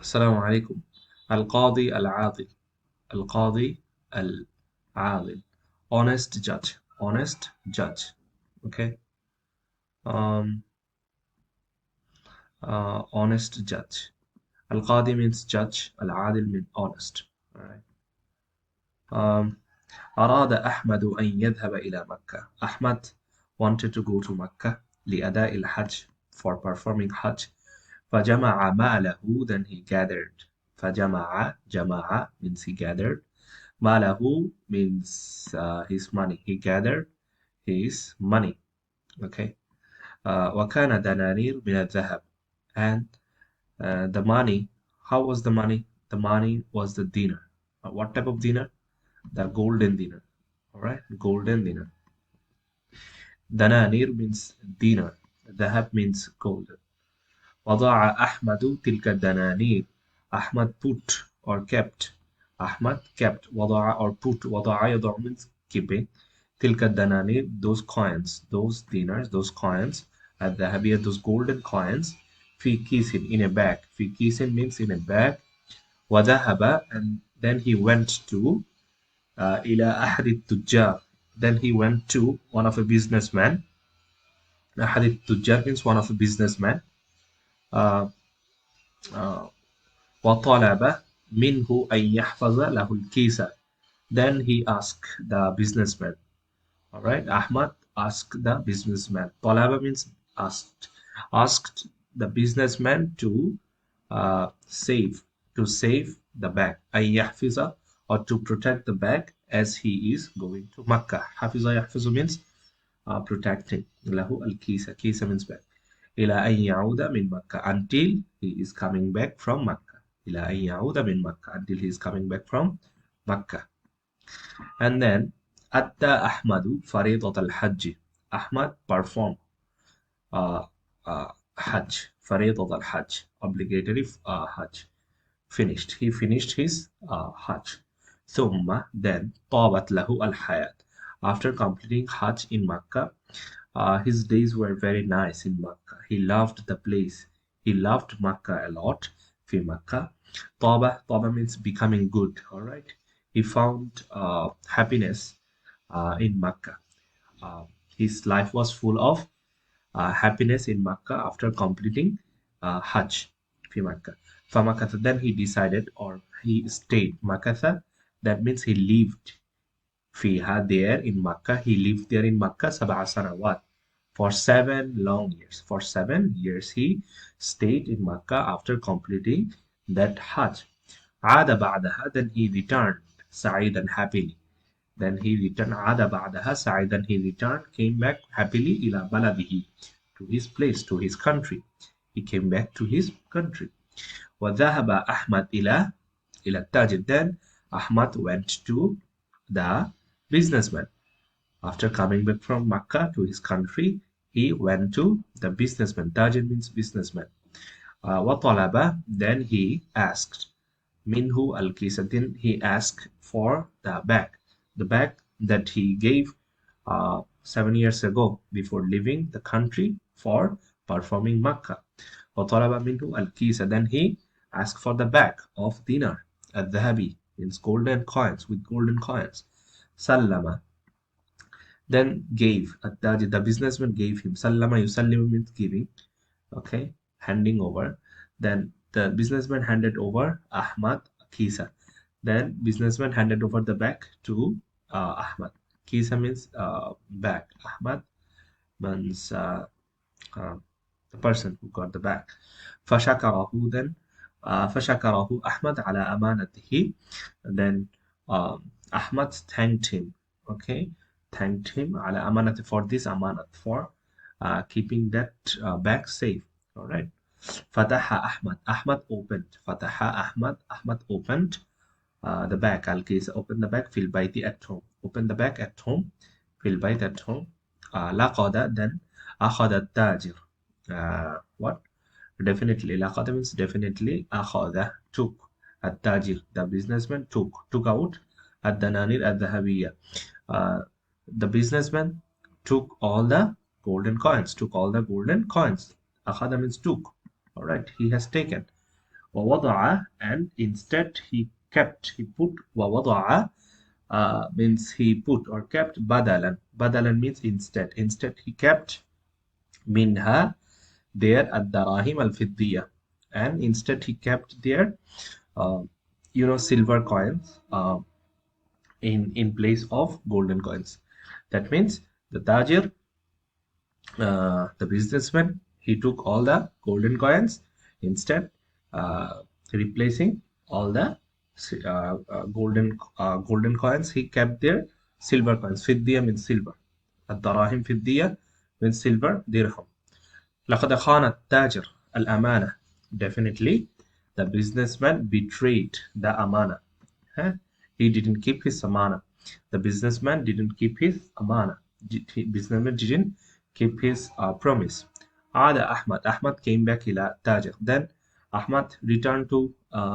السلام عليكم. القاضي العادل. القاضي العادل. Honest judge. Honest judge. Okay. Um, Honest judge. القاضي means judge. العادل means honest. Alright. Um, أراد أحمد أن يذهب إلى مكة. Ahmad wanted to go to Mecca لأداء الحج for performing Hajj. فجمع ماله, then he gathered. جمع means he gathered. Malahu means his money. He gathered his money. Okay. وكان دنانير من الذهب. And the money, how was the money? The money was the dinar. What type of dinar? The golden dinar. Alright, golden dinar. Dananir means dinar. Dhahab means golden. وضع أحمد تلك الدنانير. Ahmad put or kept. Ahmad kept. وضع or put. وضع يضع means keeping. تلك الدنانير, those coins, those dinars, those coins. الذهبية, those golden coins. في كيس, in a bag. في كيس means in a bag. وذهب, and then he went to إلى أحد التجار. Then he went to one of a businessman. أحد التجار means one of a businessman. Uh, uh, وطلب منه أن يحفظ له الكيس. Then he asked the businessman. Alright, Ahmad asked the businessman. طلب means asked. Asked the businessman to save the bag. أن يحفظ, or to protect the bag as he is going to Makkah. حفظ يحفظ means protecting. له الكيس. كيس means bag. إلى أن يعود من مكة, until he is coming back from Makkah. إلى أن يعود من مكة, until he is coming back from Makkah. And then أدى أحمد فريضة الحج. Ahmad performed Hajj, فريضة الحج, obligatory Hajj. He finished his Hajj. ثم, then, طابت له الحياة. After completing Hajj in Makkah, his days were very nice in Makkah. He loved the place. He loved Makkah a lot. في Makkah. طابة means becoming good. Alright. He found happiness in Makkah. His life was full of happiness in Makkah after completing Hajj. في Makkah. فمكث, then he decided, or he stayed. مكث, that means he lived. فيها, there in Makkah. He lived there in Makkah 7 سنوات. For 7 long years. For 7 years he stayed in Makkah after completing that Hajj. عاد بعدها, then he returned سعيدا, happily. Then he returned. عاد بعدها سعيدا, he returned, came back happily إلى بلده, to his place, to his country. He came back to his country. وذهب أحمد إلى التاجر. Then Ahmad went to the businessman. After coming back from Makkah to his country, he went to the businessman. Tajir means businessman. وطلب, then he asked. Minhu al-kisa, then he asked for the bag. The bag that he gave 7 years ago before leaving the country for performing Makkah. وطلب منه al-kisa, then he asked for the bag of dinar. Al-dhahabi means golden coins, with golden coins. Sallama, then gave. التاجر, the businessman gave him. Sallama yusallimu means giving. Okay, handing over. Then the businessman handed over Ahmad Kisa. Then businessman handed over the bag to Ahmad. Kisa means bag. Ahmad means the person who got the bag. فشكره, then فشكره أحمد على أمانته. Then Ahmad thanked him. Okay, thanked him على أمانته, for this amanat, for keeping that bag safe. All right. فتح أحمد, Ahmad opened. فتح أحمد, Ahmad opened the bag. الكيس, open the bag. في البيت, at home. Open the bag at home. في البيت, at home. لقد, then أخذ التاجر. What? Definitely. لقد means definitely. أخذ, took. التاجر, the businessman, took out الدنانير الذهبية. The businessman took all the golden coins. أخذ means took. Alright, he has taken. ووضع, and instead he kept, he put. ووضع means he put or kept. badalan, badalan means instead. Instead he kept منها, there, الدراهم الفضية, and instead he kept there uh, silver coins in place of golden coins. That means the tajir, the businessman, he took all the golden coins, instead replacing all the golden coins, he kept their silver coins. Fiddiya means silver. الدراهم فضية means silver dirham. لقد خان التاجر الأمانة. Definitely, the businessman betrayed the amana. Huh? He didn't keep his amana. The businessman didn't keep his amana. Businessman didn't keep his promise. عاد أحمد. Ahmad came back إلى التاجر. Then Ahmad returned to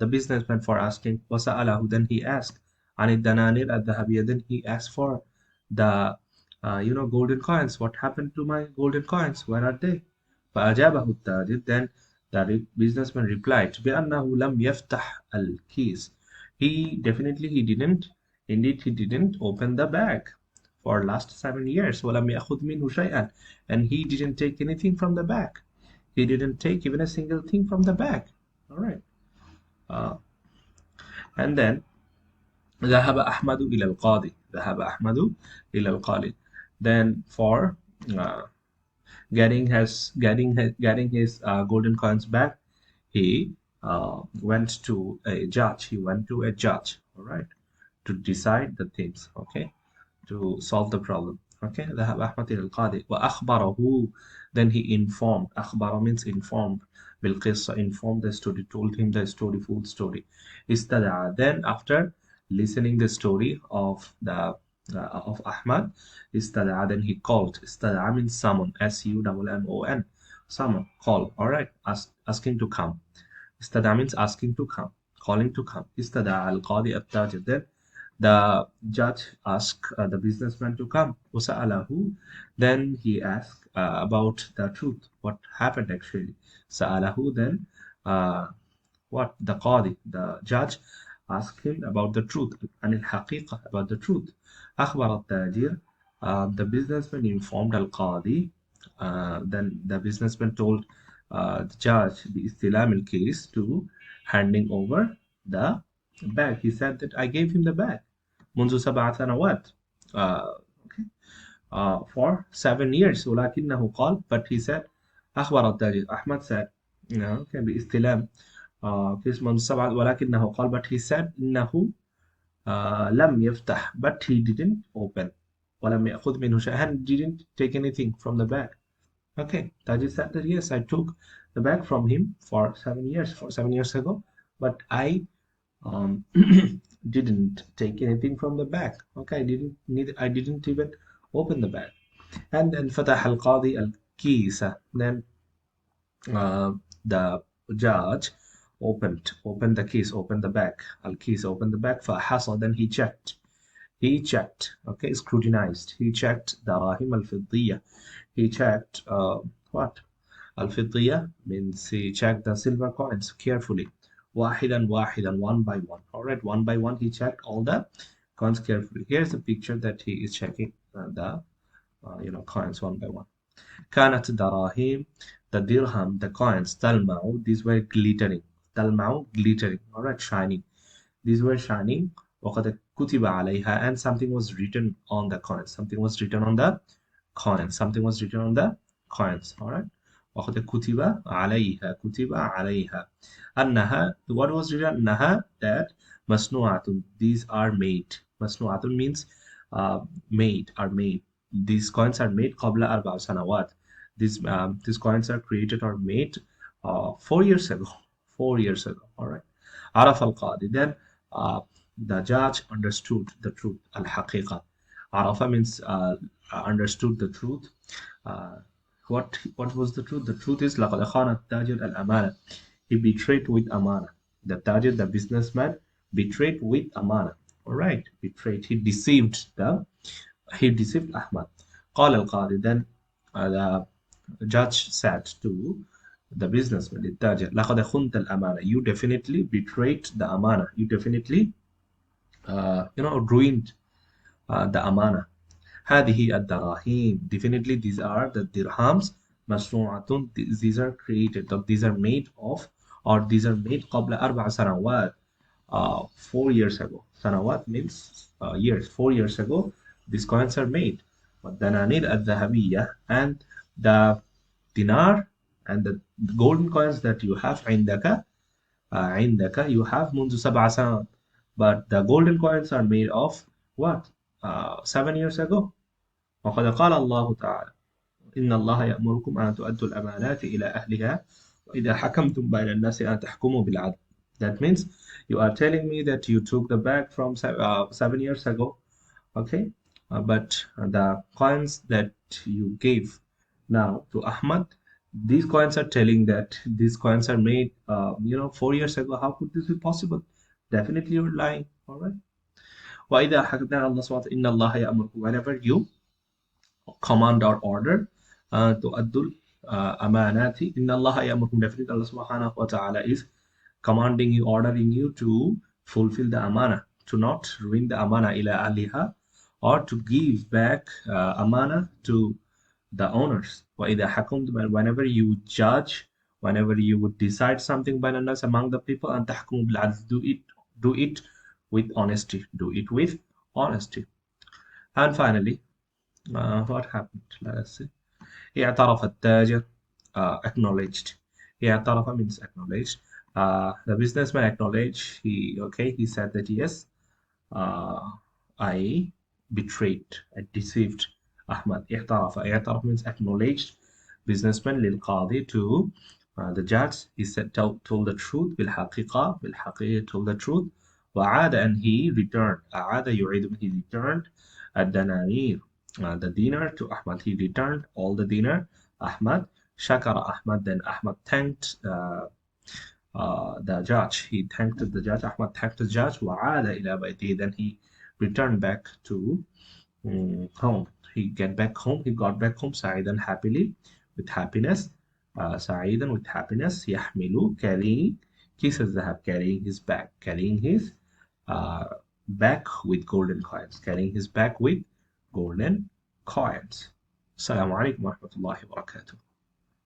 the businessman for asking. وسأله. Then he asked عن الدنانير الذهبية. Then he asked for the golden coins. What happened to my golden coins? Where are they? فأجابه التاجر. Then the businessman replied بأنه لم يفتح الكيس. He didn't. Indeed, he didn't open the bag for last 7 years. ولم يأخذ منه شيئا. And he didn't take anything from the bag. He didn't take even a single thing from the bag. All right. And then ذهب أحمد إلى القاضي. ذهب أحمد إلى القاضي. Then for getting his golden coins back, he went to a judge. He went to a judge, all right, to decide the things, okay, to solve the problem. Okay, ذهب أحمد إلى القاضي وأخبره. Then he informed. أخبر means informed. بالقصة, informed the story, told him the story, full story. استدعى. Then after listening the story of Ahmad, استدعى, then he called. استدعى means summon. SUMMON. Summon, call. All right, asking to come. استدعى means asking to come, calling to come. استدعى القاضي التاجر. Then the judge asked the businessman to come. وسأله. Then he asked about the truth, what happened actually. سأله. Then what the qadi, the judge, asked him about the truth. عن الحقيقة, about the truth. أخبر التاجر. The businessman informed al-qadi. Then the businessman told the judge باستلام الكيس, to handing over the bag. He said that I gave him the bag منذ 7 سنوات. Okay. For 7 years. ولكنه قال, but he said, أخبر التاجر, Ahmad said, okay, باستلام كيس منذ 7. ولكنه قال, but he said, إنه لم يفتح, but he didn't open. ولم يأخذ منه شيئا, and didn't take anything from the bag. Okay, Tajir said that yes, I took the bag from him for 7 years, 7 years ago, but I didn't take anything from the bag. Okay, I didn't even open the bag. And then فتح القاضي الكيس. Then the judge opened the case, opened the bag. Al-keys, opened the bag. فحصى. Then he checked, okay, scrutinized. He checked دراهم الفضية. He checked what? Al-fiddiya means he checked the silver coins carefully. واحدا واحدا, one by one. All right, one by one he checked all the coins carefully. Here's the picture that he is checking the coins one by one. كانت دراهم, the dirham, the coins, تلمع, these were glittering. تلمع, glittering. All right, shining. These were shining. وقد كتب عليها, and something was written on the coins. Something was written on the coins. Something was written on the coins. All right. وقد كتب عليها, كتب عليها. أنها, what was written? أنها, that مصنوعة, these are made. مصنوعة means made, are made. These coins are made قبل 4 سنوات. These coins are created or made 4 years ago. 4 years ago. All right. عرف القاضي. Then the judge understood the truth. الحقيقة. عرف means understood the truth. What was the truth? The truth is لقد خان التاجر الأمانة. He betrayed with amana. The tajir, the businessman, betrayed with amana. All right, betrayed. He deceived Ahmad. قال القاضي. Then the judge said to the businessman للتاجر لقد خنت الأمانة. You definitely betrayed the أمانة. You definitely ruined the أمانة. هذه الدراهم. Definitely these are the dirhams. مصنوعة. These are created, or these are made of, or these are made قبل 4 سنوات. 4 years ago. سنوات means years. 4 years ago, these coins are made. والدنانير الذهبية, and the dinar and the golden coins that you have عندك you have منذ 7 سنوات. But the golden coins are made of what? 7 years ago. وقد قال الله تعالى إن الله يأمركم أن تؤدوا الأمانات إلى أهلها وإذا حكمتم بين الناس أن تحكموا بالعدل. That means you are telling me that you took the bag from 7 years ago, okay? But the coins that you gave now to Ahmad, these coins are telling that these coins are made, 4 years ago. How could this be possible? Definitely you're lying, all right? وإذا حكمنا الله سبحانه إن الله يأمركم. Whenever you command or order تؤدوا الأمانات إن الله يأمركم. Definitely Allah subhanahu wa ta'ala is commanding you, ordering you to fulfill the amana, to not ruin the amana ila aliha, or to give back amana to the owners. وإذا حكمت, whenever you judge, whenever you would decide something by الناس among the people, أن تحكموا بالعدل. Do it with honesty. Do it with honesty. And finally, what happened? Let us see. اعترف التاجر. Acknowledged. اعترف means acknowledged. The businessman acknowledged. He said that yes, uh, I betrayed, I deceived Ahmad. اعترف means acknowledged. Businessman للقاضي, to the judge. He said, told the truth. بالحقيقة told the truth. وعاد, and he returned. أعاد يعيد, he returned الدنانير, the dinar, to Ahmad. He returned all the dinar. Ahmad. Shakara Ahmad, then Ahmad thanked the judge. He thanked the judge. Ahmad thanked the judge. وعاد إلى بيته, then he returned back to home. He got back home. سعيدا, happily, with happiness. سعيدا, with happiness. يحمل, carrying كيس الذهب, carrying his bag, carrying his bag with golden coins, carrying his bag with golden coins. السلام عليكم ورحمة الله وبركاته.